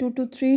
2 to 3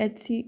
HC۔